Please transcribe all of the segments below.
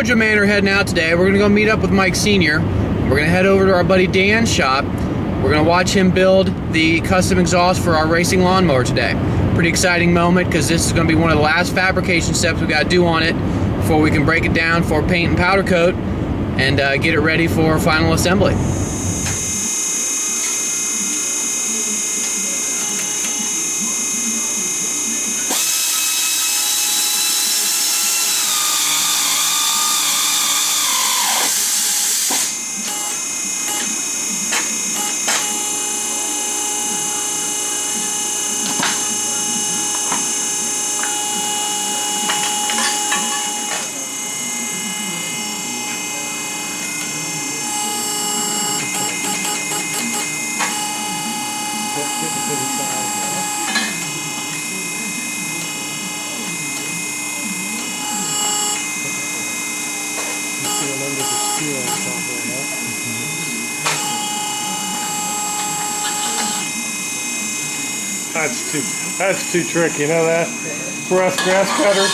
Mojo Man are heading out today. We're gonna go meet up with Mike Sr. We're gonna head over to our buddy Dan's shop. We're gonna watch him build the custom exhaust for our racing lawnmower today. Pretty exciting moment because this is gonna be one of the last fabrication steps we gotta do on it before we can break it down for paint and powder coat and get it ready for final assembly. That's too tricky, you know that? For us grass cutters.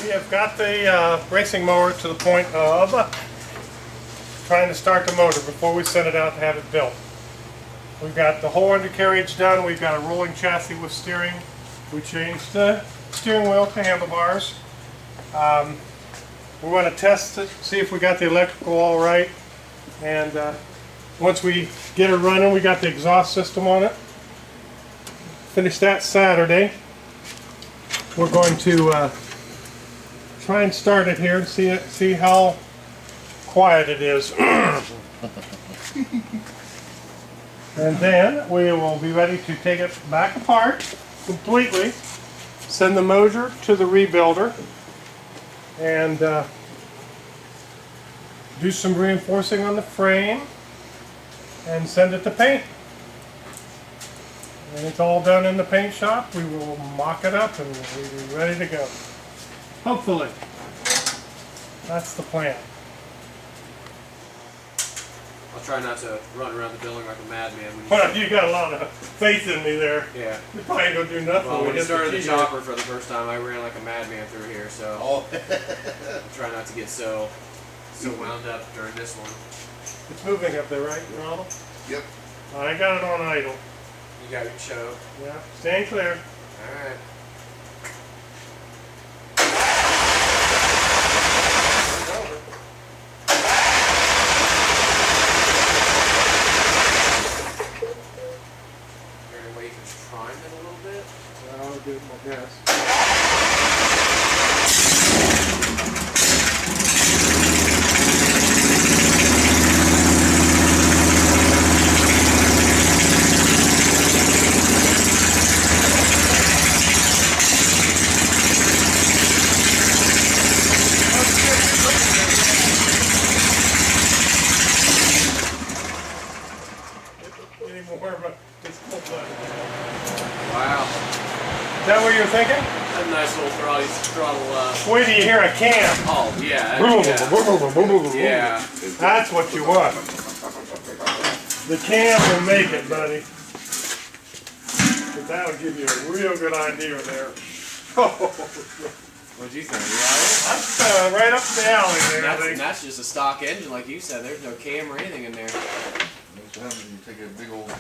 We have got the racing mower to the point of trying to start the motor before we send it out to have it built. We've got the whole undercarriage done. We've got a rolling chassis with steering. We changed the steering wheel to handlebars. We want to test it, see if we got the electrical all right. And once we get it running, we got the exhaust system on it. Finish that Saturday. We're going to try and start it here and see how quiet it is. And then we will be ready to take it back apart completely, send the motor to the rebuilder, and do some reinforcing on the frame and send it to paint. When it's all done in the paint shop, we will mock it up and we'll be ready to go. Hopefully. That's the plan. I'll try not to run around the building like a madman. Well, you got a lot of faith in me there. Yeah. You probably ain't gonna do nothing. Well, when we started the chopper for the first time, I ran like a madman through here, so I'll try not to get so wound up during this one. It's moving up there, right, Ronald? Yep. I got it on idle. You got your choke. Yeah, staying clear. Alright. I'll do my best. Any more of a Wow. Is that what you're thinking? A nice little throttle. Wait till you hear a cam. Oh, yeah. Yeah. That's what you want. The cam will make it, buddy. But that'll give you a real good idea there. What'd you think? That's right up the alley there, I think. That's just a stock engine, like you said. There's no cam or anything in there. Next time you take a big old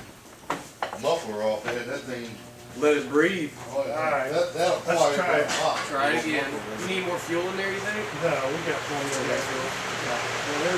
muffler off there, that thing. Let it breathe. Oh, yeah. Alright. That'll Let's try it. Try it again. You need more fuel in there, you think? No, we got plenty of that fuel. Well,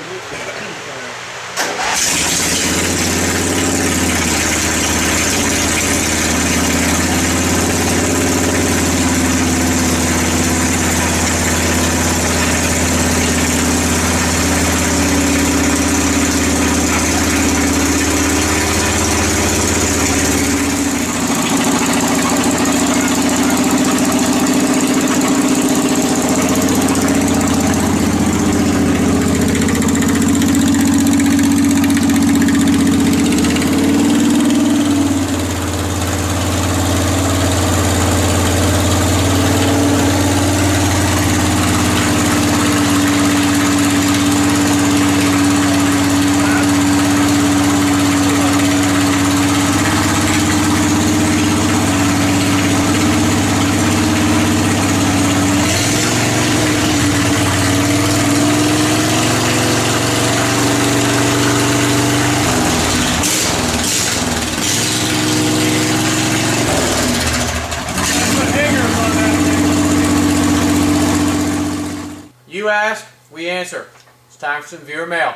You ask, we answer. It's time for some viewer mail.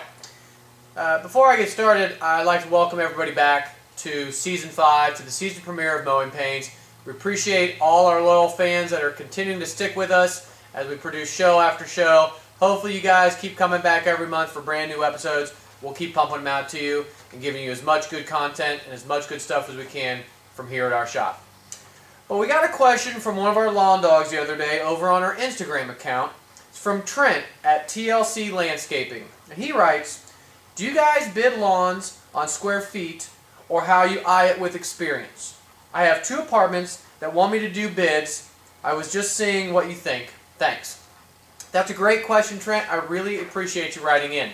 Before I get started, I'd like to welcome everybody back to Season 5, to the season premiere of Mowing Pains. We appreciate all our loyal fans that are continuing to stick with us as we produce show after show. Hopefully you guys keep coming back every month for brand new episodes. We'll keep pumping them out to you and giving you as much good content and as much good stuff as we can from here at our shop. Well, we got a question from one of our lawn dogs the other day over on our Instagram account. It's from Trent at TLC Landscaping. And he writes, do you guys bid lawns on square feet or how you eye it with experience? I have 2 apartments that want me to do bids. I was just seeing what you think. Thanks. That's a great question, Trent. I really appreciate you writing in.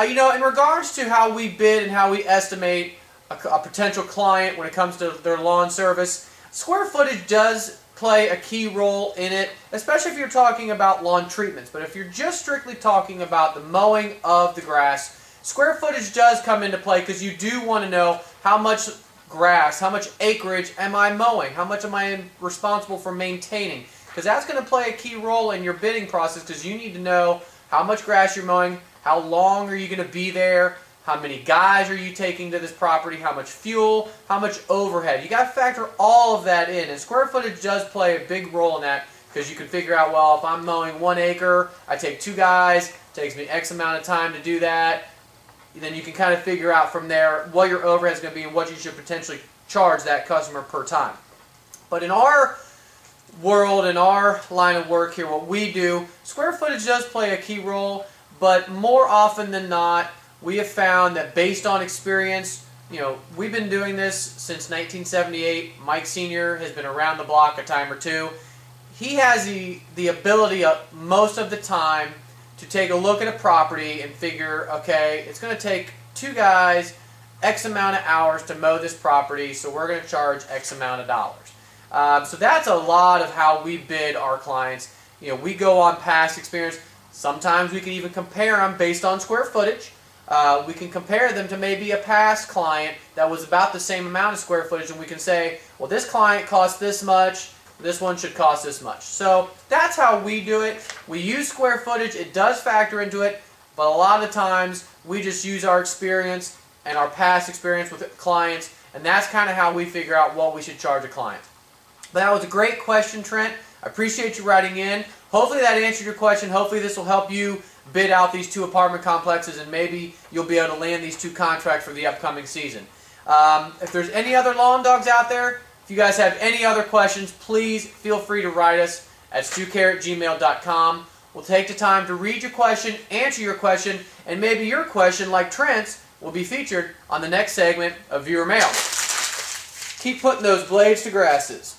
You know, in regards to how we bid and how we estimate a potential client when it comes to their lawn service, square footage does play a key role in it, especially if you're talking about lawn treatments. But if you're just strictly talking about the mowing of the grass, square footage does come into play because you do want to know how much grass, how much acreage am I mowing, how much am I responsible for maintaining, because that's going to play a key role in your bidding process because you need to know how much grass you're mowing, how long are you going to be there, how many guys are you taking to this property, how much fuel, how much overhead. You got to factor all of that in, and square footage does play a big role in that because you can figure out, well, if I'm mowing 1 acre, I take 2 guys, it takes me X amount of time to do that. Then you can kind of figure out from there what your overhead is going to be and what you should potentially charge that customer per time. But in our world, in our line of work here, what we do, square footage does play a key role, but more often than not, we have found that based on experience, you know, we've been doing this since 1978. Mike Sr. has been around the block a time or two. He has the ability most of the time to take a look at a property and figure, okay, it's going to take 2 guys X amount of hours to mow this property, so we're going to charge X amount of dollars. So that's a lot of how we bid our clients. You know, we go on past experience. Sometimes we can even compare them based on square footage. We can compare them to maybe a past client that was about the same amount of square footage, and we can say, well, this client cost this much, this one should cost this much. So that's how we do it. We use square footage. It does factor into it, but a lot of times we just use our experience and our past experience with clients, and that's kind of how we figure out what we should charge a client. But that was a great question, Trent. I appreciate you writing in. Hopefully that answered your question. Hopefully this will help you bid out these 2 apartment complexes, and maybe you'll be able to land these 2 contracts for the upcoming season. If there's any other lawn dogs out there, if you guys have any other questions, please feel free to write us at stewcare@gmail.com. We'll take the time to read your question, answer your question, and maybe your question, like Trent's, will be featured on the next segment of Viewer Mail. Keep putting those blades to grasses.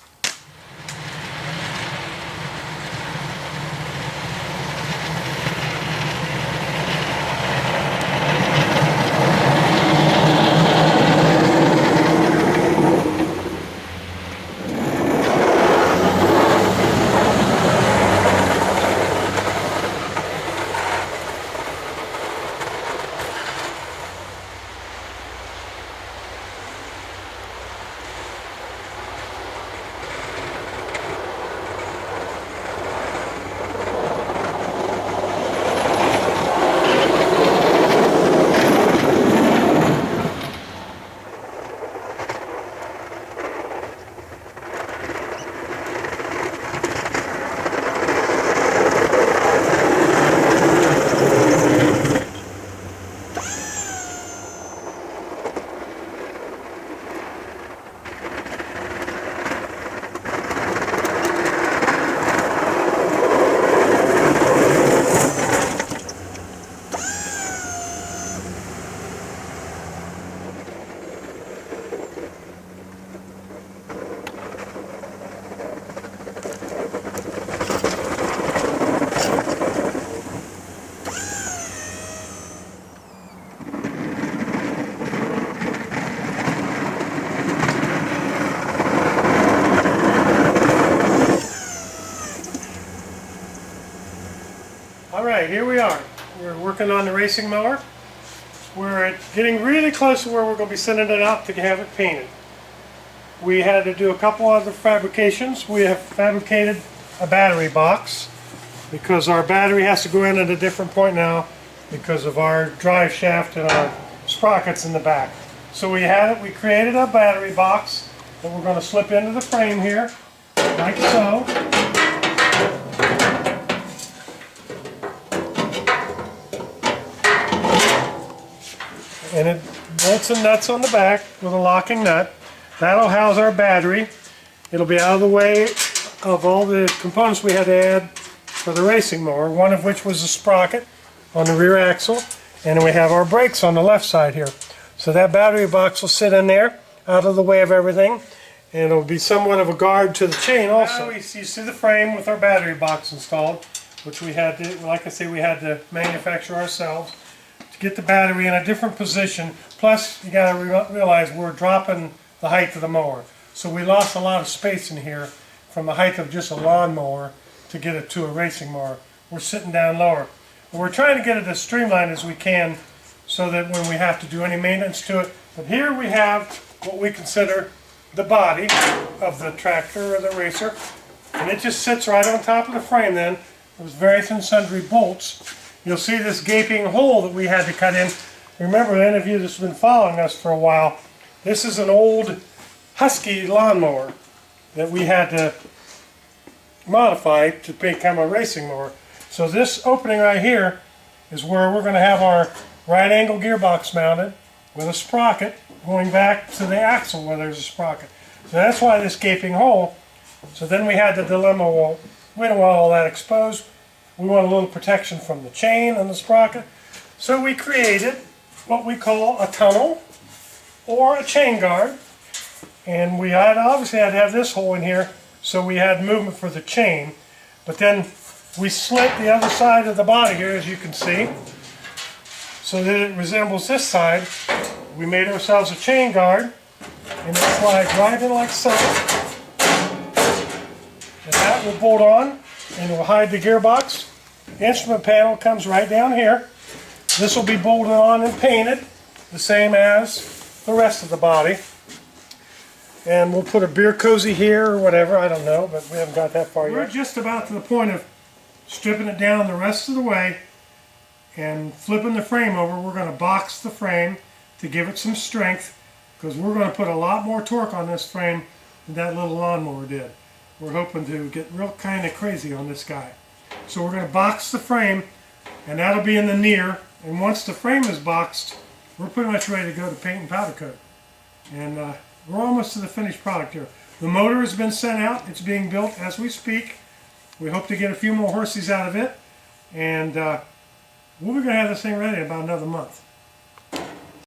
Alright, here we are. We're working on the racing mower. We're getting really close to where we're going to be sending it out to have it painted. We had to do a couple other fabrications. We have fabricated a battery box. because our battery has to go in at a different point now because of our drive shaft and our sprockets in the back. So we created a battery box that we're going to slip into the frame here, like so. And it bolts and nuts on the back with a locking nut. That'll house our battery. It'll be out of the way of all the components we had to add for the racing mower, one of which was a sprocket on the rear axle, and then we have our brakes on the left side here. So that battery box will sit in there, out of the way of everything, and it'll be somewhat of a guard to the chain also. Now you see the frame with our battery box installed, which we had to, like I say, we had to manufacture ourselves to get the battery in a different position. Plus, you got to realize we're dropping the height of the mower. So we lost a lot of space in here from the height of just a lawnmower to get it to a racing mower. We're sitting down lower. But we're trying to get it as streamlined as we can so that when we have to do any maintenance to it. But here we have what we consider the body of the tractor or the racer. And it just sits right on top of the frame then. There's various and sundry bolts. You'll see this gaping hole that we had to cut in. Remember, any of you that's been following us for a while, this is an old Husky lawnmower that we had to modify to become a racing mower. So this opening right here is where we're going to have our right angle gearbox mounted with a sprocket going back to the axle where there's a sprocket. So that's why this gaping hole. So then we had the dilemma, well, we don't want all that exposed. We want a little protection from the chain and the sprocket. So we created what we call a tunnel or a chain guard. And we obviously had to have this hole in here so we had movement for the chain. But then we slit the other side of the body here, as you can see, so that it resembles this side. We made ourselves a chain guard, and it slides right in like so. And that will bolt on, and it will hide the gearbox. The instrument panel comes right down here. This will be bolted on and painted, the same as the rest of the body. And we'll put a beer cozy here or whatever, I don't know, but we haven't got that far yet. We're just about to the point of stripping it down the rest of the way and flipping the frame over. We're going to box the frame to give it some strength because we're going to put a lot more torque on this frame than that little lawnmower did. We're hoping to get real kind of crazy on this guy. So we're going to box the frame, and that'll be in the near. And once the frame is boxed, we're pretty much ready to go to paint and powder coat. And we're almost to the finished product here. The motor has been sent out. It's being built as we speak. We hope to get a few more horses out of it. And we're going to have this thing ready in about another month.